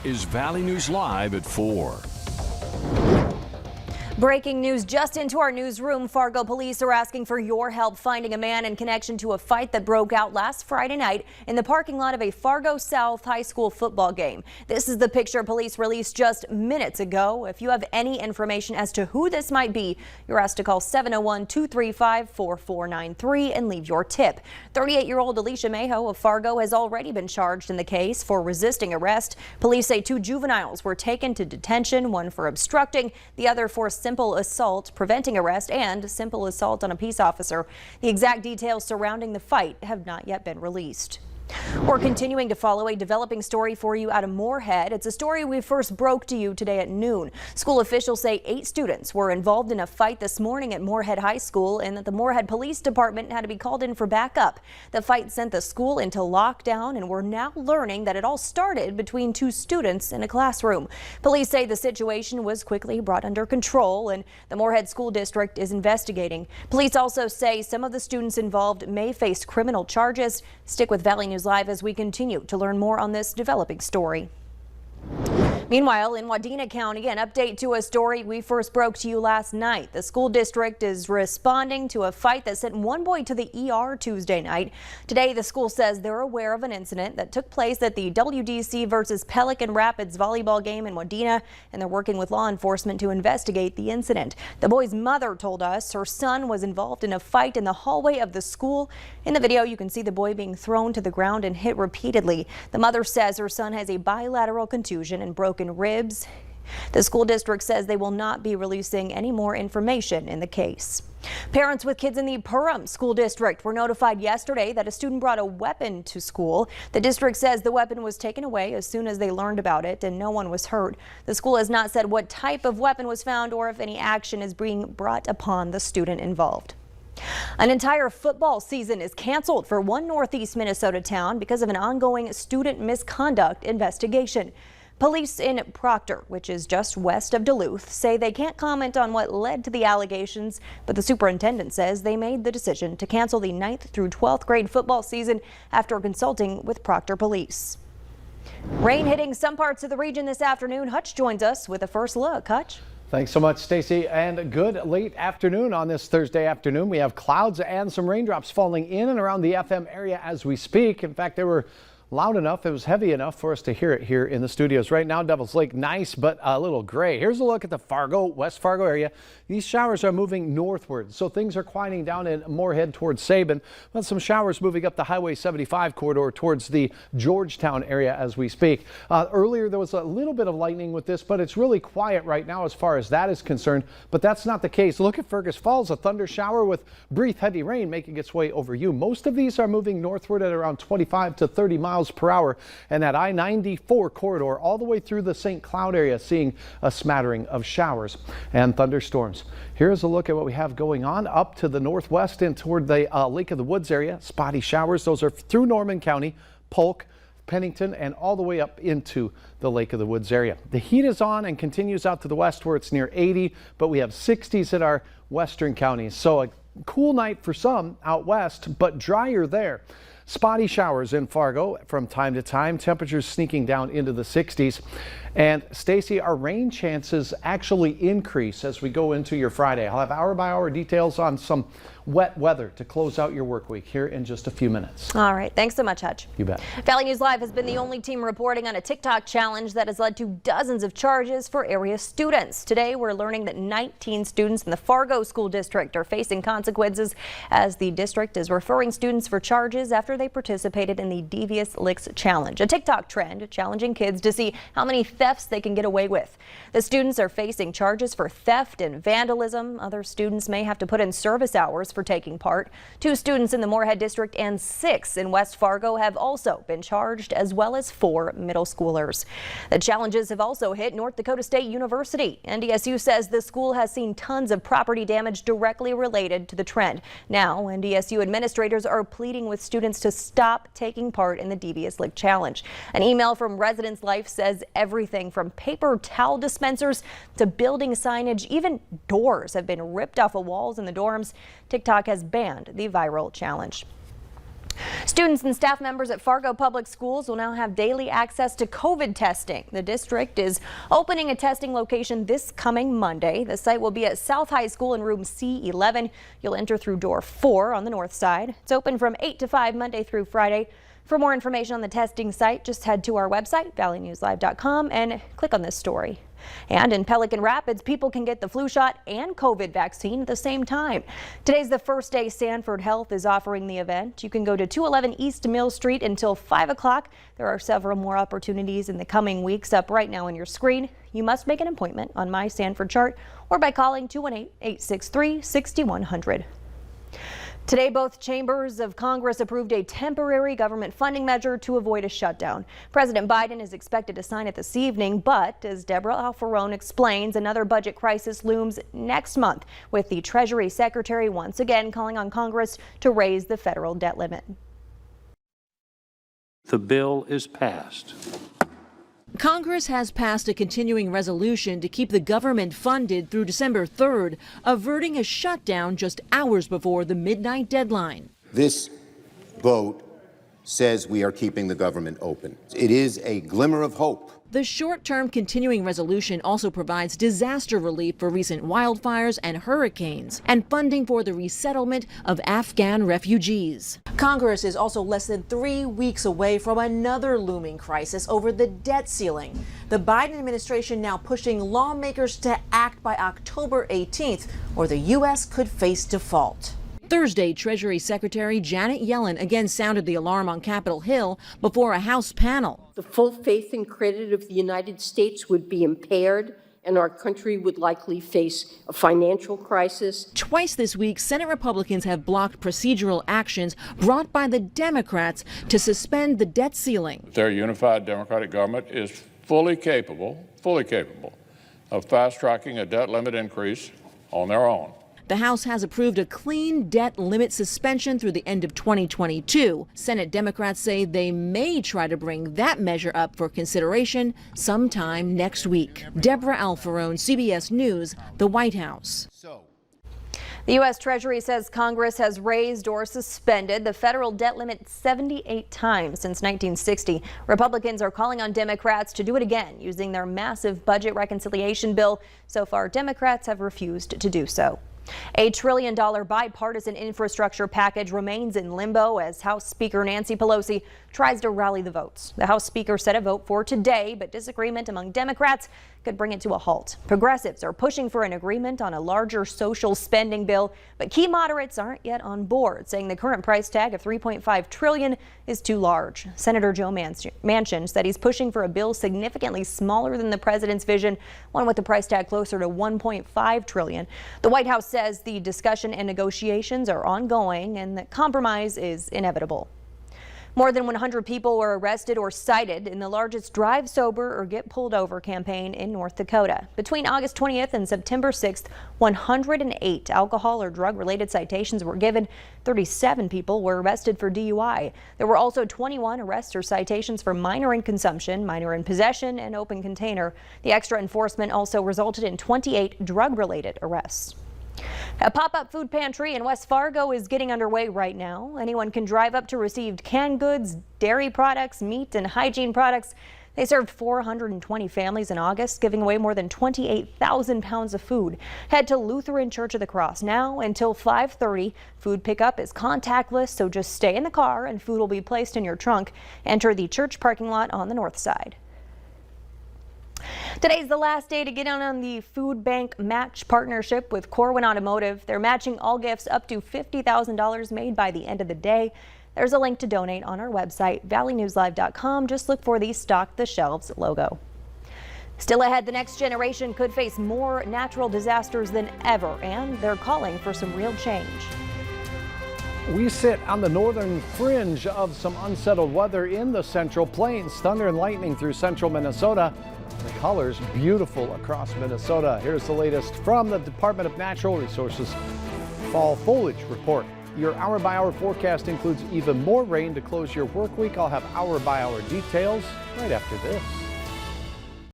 is Valley News Live at 4. Breaking news just into our newsroom. Fargo police are asking for your help finding a man in connection to a fight that broke out last Friday night in the parking lot of a Fargo South High School football game. This is the picture police released just minutes ago. If you have any information as to who this might be, you're asked to call 701-235-4493 and leave your tip. 38-year-old Alicia Mayo of Fargo has already been charged in the case for resisting arrest. Police say 2 juveniles were taken to detention, one for obstructing, the other for simple assault, preventing arrest, and simple assault on a peace officer. The exact details surrounding the fight have not yet been released. We're continuing to follow a developing story for you out of Morehead. It's a story we first broke to you today at noon. School officials say 8 students were involved in a fight this morning at Morehead High School and that the Morehead Police Department had to be called in for backup. The fight sent the school into lockdown, and we're now learning that it all started between 2 students in a classroom. Police say the situation was quickly brought under control and the Morehead School District is investigating. Police also say some of the students involved may face criminal charges. Stick with Valley News Live as we continue to learn more on this developing story. Meanwhile, in Wadena County, an update to a story we first broke to you last night. The school district is responding to a fight that sent one boy to the ER Tuesday night. Today, the school says they're aware of an incident that took place at the WDC versus Pelican Rapids volleyball game in Wadena, and they're working with law enforcement to investigate the incident. The boy's mother told us her son was involved in a fight in the hallway of the school. In the video, you can see the boy being thrown to the ground and hit repeatedly. The mother says her son has a bilateral contusion and broken ribs. The school district says they will not be releasing any more information in the case. Parents with kids in the Perham School District were notified yesterday that a student brought a weapon to school. The district says the weapon was taken away as soon as they learned about it and no one was hurt. The school has not said what type of weapon was found or if any action is being brought upon the student involved. An entire football season is canceled for one northeast Minnesota town because of an ongoing student misconduct investigation. Police in Proctor, which is just west of Duluth, say they can't comment on what led to the allegations, but the superintendent says they made the decision to cancel the 9th through 12th grade football season after consulting with Proctor Police. Rain hitting some parts of the region this afternoon. Hutch joins us with a first look. Hutch. Thanks so much, Stacy, and good late afternoon on this Thursday afternoon. We have clouds and some raindrops falling in and around the FM area as we speak. In fact, they were loud enough, it was heavy enough for us to hear it here in the studios. Right now, Devil's Lake, nice, but a little gray. Here's a look at the West Fargo area. These showers are moving northward, so things are quieting down in Morehead towards Sabin, but some showers moving up the Highway 75 corridor towards the Georgetown area as we speak. Earlier, there was a little bit of lightning with this, but it's really quiet right now as far as that is concerned, but that's not the case. Look at Fergus Falls, a thunder shower with brief heavy rain making its way over you. Most of these are moving northward at around 25 to 30 miles per hour, and that I-94 corridor all the way through the St. Cloud area seeing a smattering of showers and thunderstorms. Here's a look at what we have going on up to the northwest and toward the Lake of the Woods area. Spotty showers. Those are through Norman County, Polk, Pennington, and all the way up into the Lake of the Woods area. The heat is on and continues out to the west where it's near 80, but we have 60s at our western counties. So a cool night for some out west, but drier there. Spotty showers in Fargo from time to time, temperatures sneaking down into the 60s. And Stacy, our rain chances actually increase as we go into your Friday. I'll have hour by hour details on some wet weather to close out your work week here in just a few minutes. All right. Thanks so much, Hutch. You bet. Valley News Live has been the only team reporting on a TikTok challenge that has led to dozens of charges for area students. Today, we're learning that 19 students in the Fargo School District are facing consequences as the district is referring students for charges after they participated in the Devious Licks Challenge, a TikTok trend challenging kids to see how many thefts they can get away with. The students are facing charges for theft and vandalism. Other students may have to put in service hours for taking part. 2 students in the Morehead district and 6 in West Fargo have also been charged, as well as 4 middle schoolers. The challenges have also hit North Dakota State University. NDSU says the school has seen tons of property damage directly related to the trend. Now, NDSU administrators are pleading with students to stop taking part in the Devious Lick Challenge. An email from Residence Life says everything from paper towel dispensers to building signage, even doors have been ripped off of walls in the dorms. TikTok has banned the viral challenge. Students and staff members at Fargo Public Schools will now have daily access to COVID testing. The district is opening a testing location this coming Monday. The site will be at South High School in room C11. You'll enter through door 4 on the north side. It's open from 8 to 5 Monday through Friday. For more information on the testing site, just head to our website, valleynewslive.com, and click on this story. And in Pelican Rapids, people can get the flu shot and COVID vaccine at the same time. Today's the first day Sanford Health is offering the event. You can go to 211 East Mill Street until 5 o'clock. There are several more opportunities in the coming weeks up right now on your screen. You must make an appointment on My Sanford Chart or by calling 218-863-6100. Today, both chambers of Congress approved a temporary government funding measure to avoid a shutdown. President Biden is expected to sign it this evening, but as Deborah Alfarone explains, another budget crisis looms next month, with the Treasury Secretary once again calling on Congress to raise the federal debt limit. The bill is passed. Congress has passed a continuing resolution to keep the government funded through December 3rd, averting a shutdown just hours before the midnight deadline. This vote says we are keeping the government open. It is a glimmer of hope. The short-term continuing resolution also provides disaster relief for recent wildfires and hurricanes and funding for the resettlement of Afghan refugees. Congress is also less than 3 weeks away from another looming crisis over the debt ceiling. The Biden administration now pushing lawmakers to act by October 18th, or the U.S. could face default. Thursday, Treasury Secretary Janet Yellen again sounded the alarm on Capitol Hill before a House panel. The full faith and credit of the United States would be impaired, and our country would likely face a financial crisis. Twice this week, Senate Republicans have blocked procedural actions brought by the Democrats to suspend the debt ceiling. Their unified Democratic government is fully capable of fast-tracking a debt limit increase on their own. The House has approved a clean debt limit suspension through the end of 2022. Senate Democrats say they may try to bring that measure up for consideration sometime next week. Deborah Alfarone, CBS News, the White House. The U.S. Treasury says Congress has raised or suspended the federal debt limit 78 times since 1960. Republicans are calling on Democrats to do it again using their massive budget reconciliation bill. So far, Democrats have refused to do so. A $1 trillion bipartisan infrastructure package remains in limbo as House Speaker Nancy Pelosi tries to rally the votes. The House Speaker set a vote for today, but disagreement among Democrats could bring it to a halt. Progressives are pushing for an agreement on a larger social spending bill, but key moderates aren't yet on board, saying the current price tag of $3.5 trillion is too large. Senator Joe Manchin said he's pushing for a bill significantly smaller than the president's vision, one with the price tag closer to $1.5 trillion. The White House says the discussion and negotiations are ongoing and that compromise is inevitable. More than 100 people were arrested or cited in the largest drive sober or get pulled over campaign in North Dakota. Between August 20th and September 6th, 108 alcohol or drug-related citations were given. 37 people were arrested for DUI. There were also 21 arrests or citations for minor in consumption, minor in possession, and open container. The extra enforcement also resulted in 28 drug-related arrests. A pop-up food pantry in West Fargo is getting underway right now. Anyone can drive up to receive canned goods, dairy products, meat, and hygiene products. They served 420 families in August, giving away more than 28,000 pounds of food. Head to Lutheran Church of the Cross now until 5:30. Food pickup is contactless, so just stay in the car and food will be placed in your trunk. Enter the church parking lot on the north side. Today's the last day to get in on the food bank match partnership with Corwin Automotive. They're matching all gifts up to $50,000 made by the end of the day. There's a link to donate on our website, valleynewslive.com. Just look for the Stock the Shelves logo. Still ahead, the next generation could face more natural disasters than ever, and they're calling for some real change. We sit on the northern fringe of some unsettled weather in the Central Plains. Thunder and lightning through central Minnesota. The colors beautiful across Minnesota. Here's the latest from the Department of Natural Resources Fall Foliage Report. Your hour-by-hour forecast includes even more rain to close your work week. I'll have hour-by-hour details right after this.